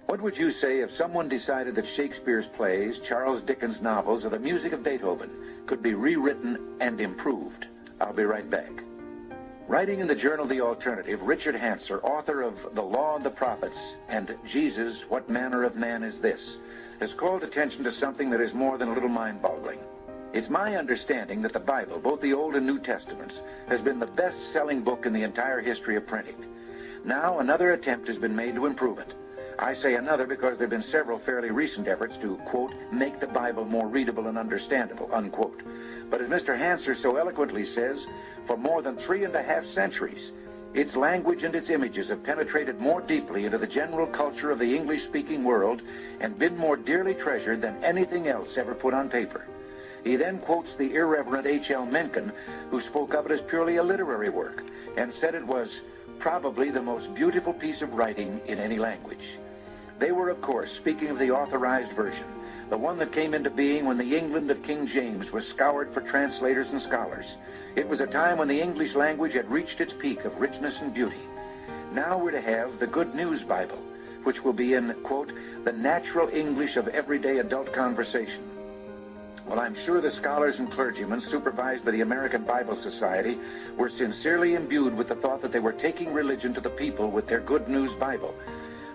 What would you say if someone decided that Shakespeare's plays, Charles Dickens' novels, or the music of Beethoven could be rewritten and improved? I'll be right back. Writing in the journal The Alternative, Richard Hanser, author of The Law and the Prophets and Jesus, What Manner of Man Is This?, has called attention to something that is more than a little mind-boggling. It's my understanding that the Bible, both the Old and New Testaments, has been the best-selling book in the entire history of printing. Now another attempt has been made to improve it. I say another because there have been several fairly recent efforts to, quote, make the Bible more readable and understandable, unquote. But as Mr. Hanser so eloquently says, for more than 3.5 centuries, its language and its images have penetrated more deeply into the general culture of the English-speaking world and been more dearly treasured than anything else ever put on paper. He then quotes the irreverent H.L. Mencken, who spoke of it as purely a literary work, and said it was probably the most beautiful piece of writing in any language. They were, of course, speaking of the authorized version, the one that came into being when the England of King James was scoured for translators and scholars. It was a time when the English language had reached its peak of richness and beauty. Now we're to have the Good News Bible, which will be in, quote, the natural English of everyday adult conversation. Well, I'm sure the scholars and clergymen supervised by the American Bible Society were sincerely imbued with the thought that they were taking religion to the people with their Good News Bible.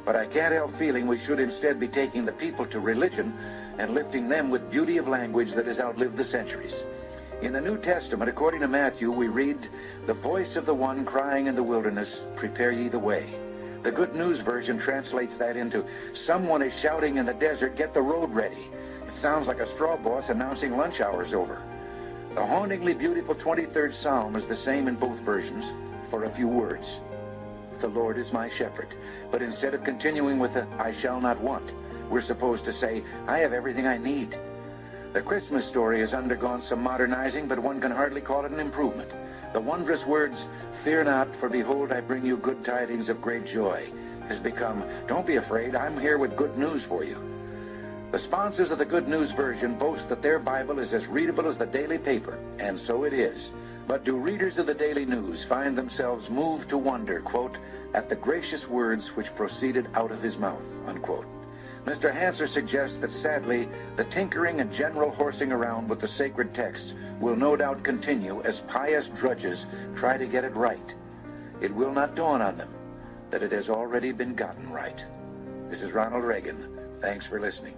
But I can't help feeling we should instead be taking the people to religion and lifting them with beauty of language that has outlived the centuries. In the New Testament, according to Matthew, we read, the voice of the one crying in the wilderness, prepare ye the way. The Good News version translates that into, someone is shouting in the desert, get the road ready. It sounds like a straw boss announcing lunch hour's over. The hauntingly beautiful 23rd Psalm is the same in both versions, for a few words. The Lord is my shepherd. But instead of continuing with the I shall not want, we're supposed to say, I have everything I need. The Christmas story has undergone some modernizing, but one can hardly call it an improvement. The wondrous words, fear not, for behold, I bring you good tidings of great joy, has become, don't be afraid, I'm here with good news for you. The sponsors of the Good News version boast that their Bible is as readable as the daily paper, and so it is. But do readers of the Daily News find themselves moved to wonder, quote, at the gracious words which proceeded out of his mouth, unquote. Mr. Hanser suggests that sadly, the tinkering and general horsing around with the sacred text will no doubt continue as pious drudges try to get it right. It will not dawn on them that it has already been gotten right. This is Ronald Reagan. Thanks for listening.